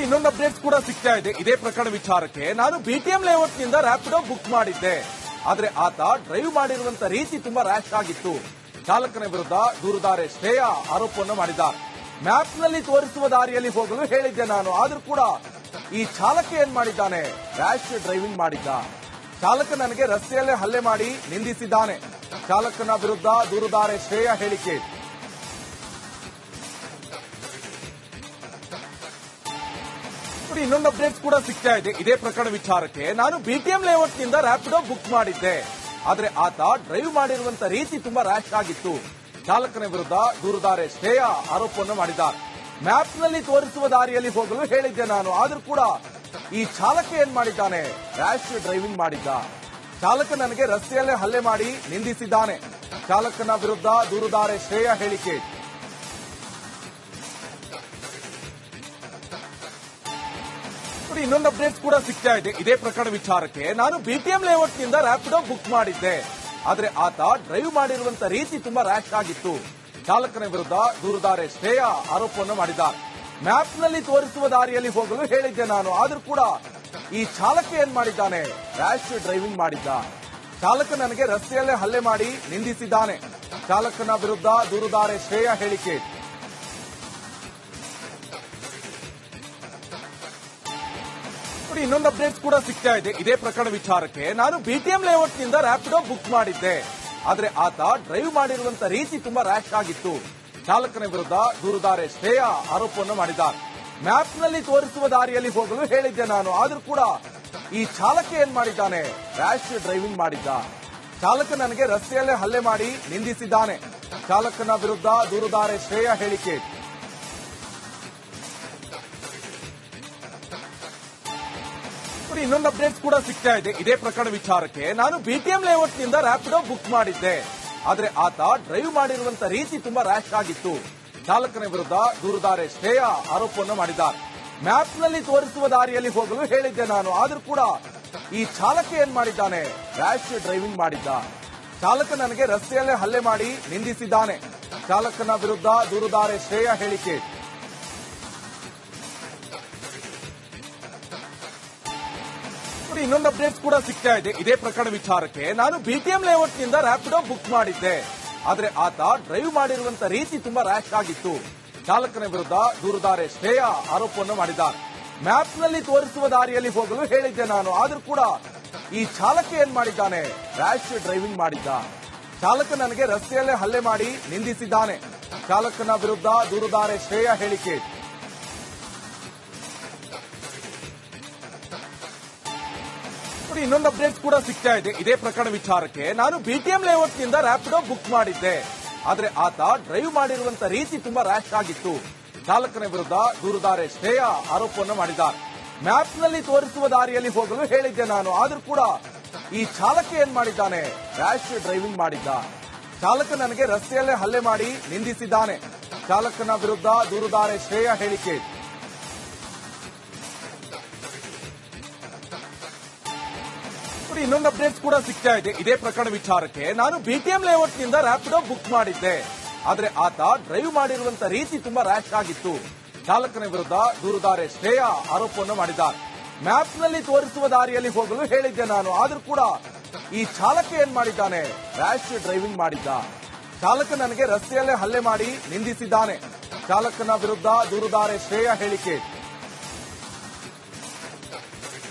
ಇನ್ನೊಂದು ಅಪ್ಡೇಟ್ಸ್ ಕೂಡ ಸಿಗ್ತಾ ಇದೆ ಇದೇ ಪ್ರಕರಣ ವಿಚಾರಕ್ಕೆ. ನಾನು ಬಿಟಿಎಂ ಲೇಔಟ್ ನಿಂದ ರ್ಯಾಪಿಡೋ ಬುಕ್ ಮಾಡಿದ್ದೆ, ಆದ್ರೆ ಆತ ಡ್ರೈವ್ ಮಾಡಿರುವಂತ ರೀತಿ ತುಂಬಾ ರ್ಯಾಶ್ ಆಗಿತ್ತು. ಚಾಲಕನ ವಿರುದ್ಧ ದೂರುದಾರೆ ಶ್ರೇಯಾ ಆರೋಪವನ್ನು ಮಾಡಿದ್ದಾರೆ. ಮ್ಯಾಪ್ ನಲ್ಲಿ ತೋರಿಸುವ ದಾರಿಯಲ್ಲಿ ಹೋಗಲು ಹೇಳಿದ್ದೆ ನಾನು, ಆದ್ರೂ ಕೂಡ ಈ ಚಾಲಕ ಏನ್ ಮಾಡಿದ್ದಾನೆ, ರ್ಯಾಶ್ ಡ್ರೈವಿಂಗ್ ಮಾಡಿದ್ದ. ಚಾಲಕ ನನಗೆ ರಸ್ತೆಯಲ್ಲೇ ಹಲ್ಲೆ ಮಾಡಿ ನಿಂದಿಸಿದ್ದಾನೆ. ಚಾಲಕನ ವಿರುದ್ಧ ದೂರುದಾರೆ ಶ್ರೇಯಾ ಹೇಳಿಕೆ. ಇನ್ನೊಂದು ಅಪ್ಡೇಟ್ಸ್ ಕೂಡ ಸಿಗ್ತಾ ಇದೆ ಇದೇ ಪ್ರಕರಣ ವಿಚಾರಕ್ಕೆ. ನಾನು ಬಿಟಿಎಂ ಲೇಔಟ್ ನಿಂದ ರ್ಯಾಪಿಡೋ ಬುಕ್ ಮಾಡಿದ್ದೆ, ಆದ್ರೆ ಆತ ಡ್ರೈವ್ ಮಾಡಿರುವಂತ ರೀತಿ ತುಂಬಾ ರ್ಯಾಶ್ ಆಗಿತ್ತು. ಚಾಲಕನ ವಿರುದ್ಧ ದೂರುದಾರೆ ಶ್ರೇಯಾ ಆರೋಪವನ್ನು ಮಾಡಿದ್ದಾರೆ. ಮ್ಯಾಪ್ ನಲ್ಲಿ ತೋರಿಸುವ ದಾರಿಯಲ್ಲಿ ಹೋಗಲು ಹೇಳಿದ್ದೆ ನಾನು, ಆದ್ರೂ ಕೂಡ ಈ ಚಾಲಕ ಏನ್ ಮಾಡಿದ್ದಾನೆ, ರ್ಯಾಶ್ ಡ್ರೈವಿಂಗ್ ಮಾಡಿದ್ದ. ಚಾಲಕ ನನಗೆ ರಸ್ತೆಯಲ್ಲೇ ಹಲ್ಲೆ ಮಾಡಿ ನಿಂದಿಸಿದ್ದಾನೆ. ಚಾಲಕನ ವಿರುದ್ಧ ದೂರುದಾರೆ ಶ್ರೇಯಾ ಹೇಳಿಕೆ. ಇನ್ನೊಂದು ಅಪ್ಡೇಟ್ಸ್ ಕೂಡ ಸಿಗ್ತಾ ಇದೆ ಇದೇ ಪ್ರಕರಣ ವಿಚಾರಕ್ಕೆ. ನಾನು ಬಿಟಿಎಂ ಲೇಔಟ್ ನಿಂದ ರ್ಯಾಪಿಡೋ ಬುಕ್ ಮಾಡಿದ್ದೆ, ಆದ್ರೆ ಆತ ಡ್ರೈವ್ ಮಾಡಿರುವಂತ ರೀತಿ ತುಂಬಾ ರ್ಯಾಶ್ ಆಗಿತ್ತು. ಚಾಲಕನ ವಿರುದ್ಧ ದೂರುದಾರೆ ಶ್ರೇಯಾ ಆರೋಪವನ್ನು ಮಾಡಿದ್ದಾರೆ. ಮ್ಯಾಪ್ ನಲ್ಲಿ ತೋರಿಸುವ ದಾರಿಯಲ್ಲಿ ಹೋಗಲು ಹೇಳಿದ್ದೆ ನಾನು, ಆದ್ರೂ ಕೂಡ ಈ ಚಾಲಕ ಏನ್ ಮಾಡಿದ್ದಾನೆ, ರ್ಯಾಶ್ ಡ್ರೈವಿಂಗ್ ಮಾಡಿದ್ದ. ಚಾಲಕ ನನಗೆ ರಸ್ತೆಯಲ್ಲೇ ಹಲ್ಲೆ ಮಾಡಿ ನಿಂದಿಸಿದ್ದಾನೆ. ಚಾಲಕನ ವಿರುದ್ಧ ದೂರುದಾರೆ ಶ್ರೇಯಾ ಹೇಳಿಕೆ. ಇನ್ನೊಂದು ಅಪ್ಡೇಟ್ಸ್ ಕೂಡ ಸಿಗ್ತಾ ಇದೆ ಇದೇ ಪ್ರಕರಣ ವಿಚಾರಕ್ಕೆ. ನಾನು ಬಿಟಿಎಂ ಲೇಔಟ್ ನಿಂದ ರ್ಯಾಪಿಡೋ ಬುಕ್ ಮಾಡಿದ್ದೆ, ಆದ್ರೆ ಆತ ಡ್ರೈವ್ ಮಾಡಿರುವಂತ ರೀತಿ ತುಂಬಾ ರ್ಯಾಶ್ ಆಗಿತ್ತು. ಚಾಲಕನ ವಿರುದ್ಧ ದೂರುದಾರೆ ಶ್ರೇಯಾ ಆರೋಪವನ್ನು ಮಾಡಿದ್ದಾರೆ. ಮ್ಯಾಪ್ ನಲ್ಲಿ ತೋರಿಸುವ ದಾರಿಯಲ್ಲಿ ಹೋಗಲು ಹೇಳಿದ್ದೆ ನಾನು, ಆದ್ರೂ ಕೂಡ ಈ ಚಾಲಕ ಏನ್ ಮಾಡಿದ್ದಾನೆ, ರ್ಯಾಶ್ ಡ್ರೈವಿಂಗ್ ಮಾಡಿದ್ದ. ಚಾಲಕ ನನಗೆ ರಸ್ತೆಯಲ್ಲೇ ಹಲ್ಲೆ ಮಾಡಿ ನಿಂದಿಸಿದ್ದಾನೆ. ಚಾಲಕನ ವಿರುದ್ಧ ದೂರುದಾರೆ ಶ್ರೇಯಾ ಹೇಳಿಕೆ. ಇನ್ನೊಂದು ಅಪ್ಡೇಟ್ಸ್ ಕೂಡ ಸಿಗ್ತಾ ಇದೆ ಇದೇ ಪ್ರಕರಣ ವಿಚಾರಕ್ಕೆ. ನಾನು ಬಿಟಿಎಂ ಲೇಔಟ್ ನಿಂದ ರ್ಯಾಪಿಡೋ ಬುಕ್ ಮಾಡಿದ್ದೆ, ಆದ್ರೆ ಆತ ಡ್ರೈವ್ ಮಾಡಿರುವಂತ ರೀತಿ ತುಂಬಾ ರ್ಯಾಶ್ ಆಗಿತ್ತು. ಚಾಲಕನ ವಿರುದ್ಧ ದೂರುದಾರೆ ಶ್ರೇಯಾ ಆರೋಪವನ್ನು ಮಾಡಿದ್ದಾರೆ. ಮ್ಯಾಪ್ ನಲ್ಲಿ ತೋರಿಸುವ ದಾರಿಯಲ್ಲಿ ಹೋಗಲು ಹೇಳಿದ್ದೆ ನಾನು, ಆದ್ರೂ ಕೂಡ ಈ ಚಾಲಕ ಏನ್ ಮಾಡಿದ್ದಾನೆ, ರ್ಯಾಶ್ ಡ್ರೈವಿಂಗ್ ಮಾಡಿದ್ದ. ಚಾಲಕ ನನಗೆ ರಸ್ತೆಯಲ್ಲೇ ಹಲ್ಲೆ ಮಾಡಿ ನಿಂದಿಸಿದ್ದಾನೆ. ಚಾಲಕನ ವಿರುದ್ಧ ದೂರುದಾರೆ ಶ್ರೇಯಾ ಹೇಳಿಕೆ. ಇನ್ನೊಂದು ಅಪ್ಡೇಟ್ಸ್ ಕೂಡ ಸಿಗ್ತಾ ಇದೆ ಇದೇ ಪ್ರಕರಣ ವಿಚಾರಕ್ಕೆ. ನಾನು ಬಿಟಿಎಂ ಲೇಔಟ್ ನಿಂದ ರ್ಯಾಪಿಡೋ ಬುಕ್ ಮಾಡಿದ್ದೆ, ಆದ್ರೆ ಆತ ಡ್ರೈವ್ ಮಾಡಿರುವಂತ ರೀತಿ ತುಂಬಾ ರ್ಯಾಶ್ ಆಗಿತ್ತು. ಚಾಲಕನ ವಿರುದ್ಧ ದೂರುದಾರೆ ಶ್ರೇಯಾ ಆರೋಪವನ್ನು ಮಾಡಿದ್ದಾರೆ. ಮ್ಯಾಪ್ ನಲ್ಲಿ ತೋರಿಸುವ ದಾರಿಯಲ್ಲಿ ಹೋಗಲು ಹೇಳಿದ್ದೆ ನಾನು, ಆದ್ರೂ ಕೂಡ ಈ ಚಾಲಕ ಏನ್ ಮಾಡಿದ್ದಾನೆ, ರ್ಯಾಶ್ ಡ್ರೈವಿಂಗ್ ಮಾಡಿದ್ದ. ಚಾಲಕ ನನಗೆ ರಸ್ತೆಯಲ್ಲೇ ಹಲ್ಲೆ ಮಾಡಿ ನಿಂದಿಸಿದ್ದಾನೆ. ಚಾಲಕನ ವಿರುದ್ಧ ದೂರುದಾರೆ ಶ್ರೇಯಾ ಹೇಳಿಕೆ. ಇನ್ನೊಂದು ಅಪ್ಡೇಟ್ಸ್ ಕೂಡ ಸಿಗ್ತಾ ಇದೆ ಇದೇ ಪ್ರಕರಣ ವಿಚಾರಕ್ಕೆ. ನಾನು ಬಿಟಿಎಂ ಲೇಔಟ್ ನಿಂದ ರ್ಯಾಪಿಡೋ ಬುಕ್ ಮಾಡಿದ್ದೆ, ಆದ್ರೆ ಆತ ಡ್ರೈವ್ ಮಾಡಿರುವಂತ ರೀತಿ ತುಂಬಾ ರ್ಯಾಶ್ ಆಗಿತ್ತು. ಚಾಲಕನ ವಿರುದ್ಧ ದೂರುದಾರೆ ಶ್ರೇಯಾ ಆರೋಪವನ್ನು ಮಾಡಿದ್ದಾರೆ. ಮ್ಯಾಪ್ ನಲ್ಲಿ ತೋರಿಸುವ ದಾರಿಯಲ್ಲಿ ಹೋಗಲು ಹೇಳಿದ್ದೆ ನಾನು, ಆದ್ರೂ ಕೂಡ ಈ ಚಾಲಕ ಏನ್ ಮಾಡಿದ್ದಾನೆ, ರ್ಯಾಶ್ ಡ್ರೈವಿಂಗ್ ಮಾಡಿದ್ದ. ಚಾಲಕ ನನಗೆ ರಸ್ತೆಯಲ್ಲೇ ಹಲ್ಲೆ ಮಾಡಿ ನಿಂದಿಸಿದ್ದಾನೆ. ಚಾಲಕನ ವಿರುದ್ಧ ದೂರುದಾರೆ ಶ್ರೇಯಾ ಹೇಳಿಕೆ. ಇನ್ನೊಂದು ಅಪ್ಡೇಟ್ಸ್ ಕೂಡ ಸಿಗ್ತಾ ಇದೆ ಇದೇ ಪ್ರಕರಣ ವಿಚಾರಕ್ಕೆ. ನಾನು ಬಿಟಿಎಂ ಲೇಔಟ್ ನಿಂದ ರ್ಯಾಪಿಡೋ ಬುಕ್ ಮಾಡಿದ್ದೆ, ಆದ್ರೆ ಆತ ಡ್ರೈವ್ ಮಾಡಿರುವಂತ ರೀತಿ ತುಂಬಾ ರ್ಯಾಶ್ ಆಗಿತ್ತು. ಚಾಲಕನ ವಿರುದ್ಧ ದೂರುದಾರೆ ಶ್ರೇಯಾ ಆರೋಪವನ್ನು ಮಾಡಿದ್ದಾರೆ. ಮ್ಯಾಪ್ ನಲ್ಲಿ ತೋರಿಸುವ ದಾರಿಯಲ್ಲಿ ಹೋಗಲು ಹೇಳಿದ್ದೆ ನಾನು, ಆದ್ರೂ ಕೂಡ ಈ ಚಾಲಕ ಏನ್ ಮಾಡಿದ್ದಾನೆ, ರ್ಯಾಶ್ ಡ್ರೈವಿಂಗ್ ಮಾಡಿದ್ದ. ಚಾಲಕ ನನಗೆ ರಸ್ತೆಯಲ್ಲೇ ಹಲ್ಲೆ ಮಾಡಿ ನಿಂದಿಸಿದ್ದಾನೆ. ಚಾಲಕನ ವಿರುದ್ಧ ದೂರುದಾರೆ ಶ್ರೇಯಾ ಹೇಳಿಕೆ.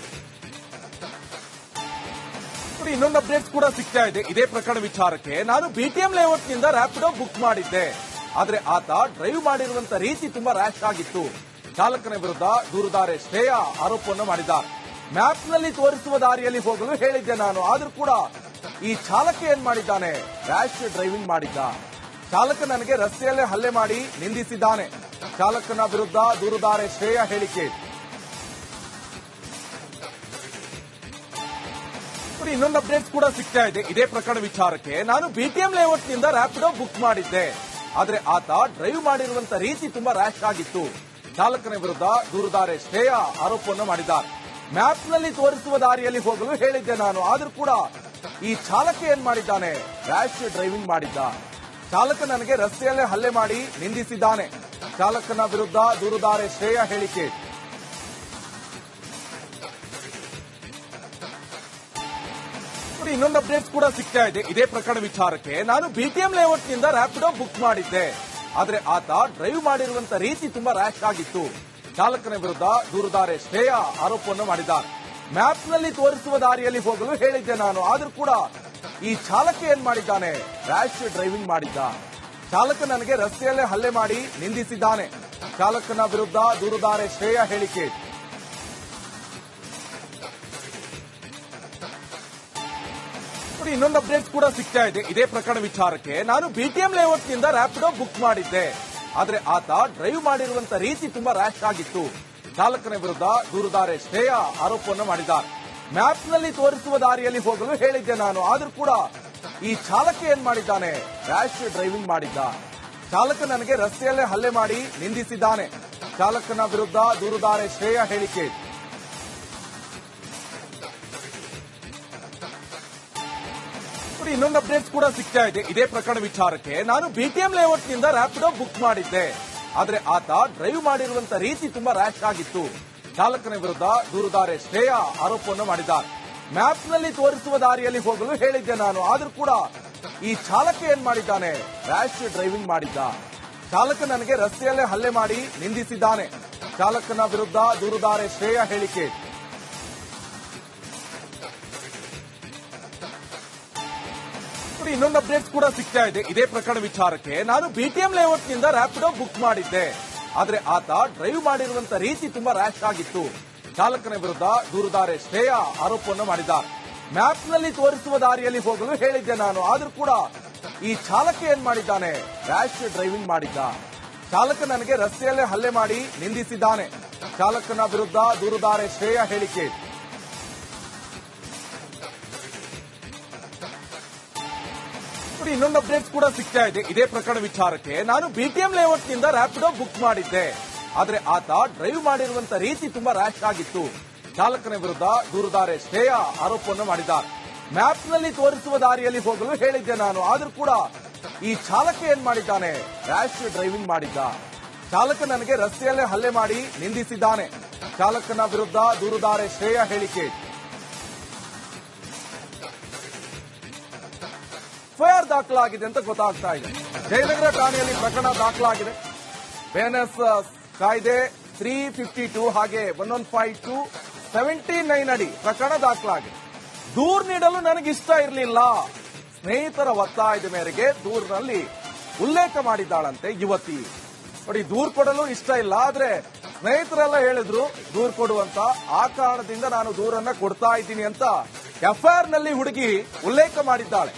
ಇನ್ನೊಂದು ಅಪ್ಡೇಟ್ಸ್ ಕೂಡ ಸಿಗ್ತಾ ಇದೆ ಇದೇ ಪ್ರಕರಣ ವಿಚಾರಕ್ಕೆ. ನಾನು ಬಿಟಿಎಂ ಲೇಔಟ್ ನಿಂದ ರ್ಯಾಪಿಡೋ ಬುಕ್ ಮಾಡಿದ್ದೆ, ಆದ್ರೆ ಆತ ಡ್ರೈವ್ ಮಾಡಿರುವಂತ ರೀತಿ ತುಂಬಾ ರ್ಯಾಶ್ ಆಗಿತ್ತು. ಚಾಲಕನ ವಿರುದ್ಧ ದೂರುದಾರೆ ಶ್ರೇಯಾ ಆರೋಪವನ್ನು ಮಾಡಿದ್ದಾರೆ. ಮ್ಯಾಪ್ ನಲ್ಲಿ ತೋರಿಸುವ ದಾರಿಯಲ್ಲಿ ಹೋಗಲು ಹೇಳಿದ್ದೆ ನಾನು, ಆದ್ರೂ ಕೂಡ ಈ ಚಾಲಕ ಏನ್ ಮಾಡಿದ್ದಾನೆ, ರ್ಯಾಶ್ ಡ್ರೈವಿಂಗ್ ಮಾಡಿದ್ದ. ಚಾಲಕ ನನಗೆ ರಸ್ತೆಯಲ್ಲೇ ಹಲ್ಲೆ ಮಾಡಿ ನಿಂದಿಸಿದ್ದಾನೆ. ಚಾಲಕನ ವಿರುದ್ಧ ದೂರುದಾರೆ ಶ್ರೇಯಾ ಹೇಳಿಕೆ. ಇನ್ನೊಂದು ಅಪ್ಡೇಟ್ಸ್ ಕೂಡ ಸಿಗ್ತಾ ಇದೆ ಇದೇ ಪ್ರಕರಣ ವಿಚಾರಕ್ಕೆ. ನಾನು ಬಿಟಿಎಂ ಲೇಔಟ್ ನಿಂದ ರ್ಯಾಪಿಡೋ ಬುಕ್ ಮಾಡಿದ್ದೆ, ಆದ್ರೆ ಆತ ಡ್ರೈವ್ ಮಾಡಿರುವಂತ ರೀತಿ ತುಂಬಾ ರ್ಯಾಶ್ ಆಗಿತ್ತು. ಚಾಲಕನ ವಿರುದ್ಧ ದೂರುದಾರೆ ಶ್ರೇಯಾ ಆರೋಪವನ್ನು ಮಾಡಿದ್ದಾರೆ. ಮ್ಯಾಪ್ ನಲ್ಲಿ ತೋರಿಸುವ ದಾರಿಯಲ್ಲಿ ಹೋಗಲು ಹೇಳಿದ್ದೆ ನಾನು, ಆದ್ರೂ ಕೂಡ ಈ ಚಾಲಕ ಏನ್ ಮಾಡಿದ್ದಾನೆ, ರ್ಯಾಶ್ ಡ್ರೈವಿಂಗ್ ಮಾಡಿದ್ದ. ಚಾಲಕ ನನಗೆ ರಸ್ತೆಯಲ್ಲೇ ಹಲ್ಲೆ ಮಾಡಿ ನಿಂದಿಸಿದ್ದಾನೆ. ಚಾಲಕನ ವಿರುದ್ಧ ದೂರುದಾರೆ ಶ್ರೇಯಾ ಹೇಳಿಕೆ. ಇನ್ನೊಂದು ಅಪ್ಡೇಟ್ಸ್ ಕೂಡ ಸಿಗ್ತಾ ಇದೆ. ಇದೇ ಪ್ರಕರಣ ವಿಚಾರಕ್ಕೆ ನಾನು ಬಿಟಿಎಂ ಲೇಔಟ್ ನಿಂದ ರ್ಯಾಪಿಡೋ ಬುಕ್ ಮಾಡಿದ್ದೆ. ಆದ್ರೆ ಆತ ಡ್ರೈವ್ ಮಾಡಿರುವಂತ ರೀತಿ ತುಂಬಾ ರ್ಯಾಶ್ ಆಗಿತ್ತು. ಚಾಲಕನ ವಿರುದ್ಧ ದೂರುದಾರೆ ಶ್ರೇಯಾ ಆರೋಪವನ್ನು ಮಾಡಿದ್ದಾರೆ. ಮ್ಯಾಪ್ ನಲ್ಲಿ ತೋರಿಸುವ ದಾರಿಯಲ್ಲಿ ಹೋಗಲು ಹೇಳಿದ್ದೆ ನಾನು, ಆದ್ರೂ ಕೂಡ ಈ ಚಾಲಕ ಏನ್ ಮಾಡಿದ್ದಾನೆ, ರ್ಯಾಶ್ ಡ್ರೈವಿಂಗ್ ಮಾಡಿದ್ದ. ಚಾಲಕ ನನಗೆ ರಸ್ತೆಯಲ್ಲೇ ಹಲ್ಲೆ ಮಾಡಿ ನಿಂದಿಸಿದ್ದಾನೆ. ಚಾಲಕನ ವಿರುದ್ಧ ದೂರುದಾರೆ ಶ್ರೇಯಾ ಹೇಳಿಕೆ. ಇನ್ನೊಂದು ಅಪ್ಡೇಟ್ಸ್ ಕೂಡ ಸಿಗ್ತಾ ಇದೆ. ಇದೇ ಪ್ರಕರಣ ವಿಚಾರಕ್ಕೆ ನಾನು ಬಿಟಿಎಂ ಲೇಔಟ್ ನಿಂದ ರ್ಯಾಪಿಡೋ ಬುಕ್ ಮಾಡಿದ್ದೆ. ಆದ್ರೆ ಆತ ಡ್ರೈವ್ ಮಾಡಿರುವಂತ ರೀತಿ ತುಂಬಾ ರ್ಯಾಶ್ ಆಗಿತ್ತು. ಚಾಲಕನ ವಿರುದ್ಧ ದೂರುದಾರೆ ಶ್ರೇಯಾ ಆರೋಪವನ್ನು ಮಾಡಿದ್ದಾರೆ. ಮ್ಯಾಪ್ ನಲ್ಲಿ ತೋರಿಸುವ ದಾರಿಯಲ್ಲಿ ಹೋಗಲು ಹೇಳಿದ್ದೆ ನಾನು, ಆದ್ರೂ ಕೂಡ ಈ ಚಾಲಕ ಏನ್ ಮಾಡಿದ್ದಾನೆ, ರ್ಯಾಶ್ ಡ್ರೈವಿಂಗ್ ಮಾಡಿದ್ದ. ಚಾಲಕ ನನಗೆ ರಸ್ತೆಯಲ್ಲೇ ಹಲ್ಲೆ ಮಾಡಿ ನಿಂದಿಸಿದ್ದಾನೆ. ಚಾಲಕನ ವಿರುದ್ಧ ದೂರುದಾರೆ ಶ್ರೇಯಾ ಹೇಳಿಕೆ. ಇನ್ನೊಂದು ಅಪ್ಡೇಟ್ಸ್ ಕೂಡ ಸಿಗ್ತಾ ಇದೆ. ಇದೇ ಪ್ರಕರಣ ವಿಚಾರಕ್ಕೆ ನಾನು ಬಿಟಿಎಂ ಲೇಔಟ್ ನಿಂದ ರ್ಯಾಪಿಡೋ ಬುಕ್ ಮಾಡಿದ್ದೆ. ಆದ್ರೆ ಆತ ಡ್ರೈವ್ ಮಾಡಿರುವಂತ ರೀತಿ ತುಂಬಾ ರ್ಯಾಶ್ ಆಗಿತ್ತು. ಚಾಲಕನ ವಿರುದ್ಧ ದೂರುದಾರೆ ಶ್ರೇಯಾ ಆರೋಪವನ್ನು ಮಾಡಿದ್ದಾರೆ. ಮ್ಯಾಪ್ ನಲ್ಲಿ ತೋರಿಸುವ ದಾರಿಯಲ್ಲಿ ಹೋಗಲು ಹೇಳಿದ್ದೆ ನಾನು, ಆದ್ರೂ ಕೂಡ ಈ ಚಾಲಕ ಏನ್ ಮಾಡಿದ್ದಾನೆ, ರ್ಯಾಶ್ ಡ್ರೈವಿಂಗ್ ಮಾಡಿದ್ದ. ಚಾಲಕ ನನಗೆ ರಸ್ತೆಯಲ್ಲೇ ಹಲ್ಲೆ ಮಾಡಿ ನಿಂದಿಸಿದ್ದಾನೆ. ಚಾಲಕನ ವಿರುದ್ಧ ದೂರುದಾರೆ ಶ್ರೇಯಾ ಹೇಳಿಕೆ. ಇನ್ನೊಂದು ಅಪ್ಡೇಟ್ಸ್ ಕೂಡ ಸಿಗ್ತಾ ಇದೆ. ಇದೇ ಪ್ರಕರಣ ವಿಚಾರಕ್ಕೆ ನಾನು ಬಿಟಿಎಂ ಲೇಔಟ್ ನಿಂದ ರ್ಯಾಪಿಡೋ ಬುಕ್ ಮಾಡಿದ್ದೆ. ಆದ್ರೆ ಆತ ಡ್ರೈವ್ ಮಾಡಿರುವಂತ ರೀತಿ ತುಂಬಾ ರ್ಯಾಶ್ ಆಗಿತ್ತು. ಚಾಲಕನ ವಿರುದ್ಧ ದೂರುದಾರೆ ಶ್ರೇಯಾ ಆರೋಪವನ್ನು ಮಾಡಿದ್ದಾರೆ. ಮ್ಯಾಪ್ ನಲ್ಲಿ ತೋರಿಸುವ ದಾರಿಯಲ್ಲಿ ಹೋಗಲು ಹೇಳಿದ್ದೆ ನಾನು, ಆದ್ರೂ ಕೂಡ ಈ ಚಾಲಕ ಏನ್ ಮಾಡಿದ್ದಾನೆ, ರ್ಯಾಶ್ ಡ್ರೈವಿಂಗ್ ಮಾಡಿದ್ದ. ಚಾಲಕ ನನಗೆ ರಸ್ತೆಯಲ್ಲೇ ಹಲ್ಲೆ ಮಾಡಿ ನಿಂದಿಸಿದ್ದಾನೆ. ಚಾಲಕನ ವಿರುದ್ಧ ದೂರುದಾರೆ ಶ್ರೇಯಾ ಹೇಳಿಕೆ. ಇನ್ನೊಂದು ಅಪ್ಡೇಟ್ಸ್ ಕೂಡ ಸಿಗ್ತಾ ಇದೆ. ಇದೇ ಪ್ರಕರಣ ವಿಚಾರಕ್ಕೆ ನಾನು ಬಿಟಿಎಂ ಲೇಔಟ್ ನಿಂದ ರ್ಯಾಪಿಡೋ ಬುಕ್ ಮಾಡಿದ್ದೆ. ಆದ್ರೆ ಆತ ಡ್ರೈವ್ ಮಾಡಿರುವಂತ ರೀತಿ ತುಂಬಾ ರ್ಯಾಶ್ ಆಗಿತ್ತು. ಚಾಲಕನ ವಿರುದ್ಧ ದೂರುದಾರೆ ಶ್ರೇಯಾ ಆರೋಪವನ್ನು ಮಾಡಿದ್ದಾರೆ. ಮ್ಯಾಪ್ ನಲ್ಲಿ ತೋರಿಸುವ ದಾರಿಯಲ್ಲಿ ಹೋಗಲು ಹೇಳಿದ್ದೆ ನಾನು, ಆದ್ರೂ ಕೂಡ ಈ ಚಾಲಕ ಏನ್ ಮಾಡಿದ್ದಾನೆ, ರ್ಯಾಶ್ ಡ್ರೈವಿಂಗ್ ಮಾಡಿದ್ದ. ಚಾಲಕ ನನಗೆ ರಸ್ತೆಯಲ್ಲೇ ಹಲ್ಲೆ ಮಾಡಿ ನಿಂದಿಸಿದ್ದಾನೆ. ಚಾಲಕನ ವಿರುದ್ಧ ದೂರುದಾರೆ ಶ್ರೇಯಾ ಹೇಳಿಕೆ. ಎಫ್ಐಆರ್ ದಾಖಲಾಗಿದೆ ಅಂತ ಗೊತ್ತಾಗ್ತಾ ಇದೆ. ಜಯನಗರ ಠಾಣೆಯಲ್ಲಿ ಪ್ರಕರಣ ದಾಖಲಾಗಿದೆ. ಬಿಎನ್ಎಸ್ ಕಾಯ್ದೆ 352 ಹಾಗೆ 1152 79 ಅಡಿ ಪ್ರಕರಣ ದಾಖಲಾಗಿದೆ. ದೂರು ನೀಡಲು ನನಗಿಷ್ಟ ಇರಲಿಲ್ಲ. ಸ್ನೇಹಿತರ ಒತ್ತಾಯದ ಮೇರೆಗೆ ದೂರಿನಲ್ಲಿ ಉಲ್ಲೇಖ ಮಾಡಿದ್ದಾಳಂತೆ ಯುವತಿ. ನೋಡಿ, ದೂರು ಕೊಡಲು ಇಷ್ಟ ಇಲ್ಲ, ಆದ್ರೆ ಸ್ನೇಹಿತರೆಲ್ಲ ಹೇಳಿದ್ರು ದೂರು ಕೊಡುವಂತ, ಆ ಕಾರಣದಿಂದ ನಾನು ದೂರನ್ನ ಕೊಡ್ತಾ ಇದ್ದೀನಿ ಅಂತ ಎಫ್ಐಆರ್ ನಲ್ಲಿ ಹುಡುಗಿ ಉಲ್ಲೇಖ ಮಾಡಿದ್ದಾಳೆ.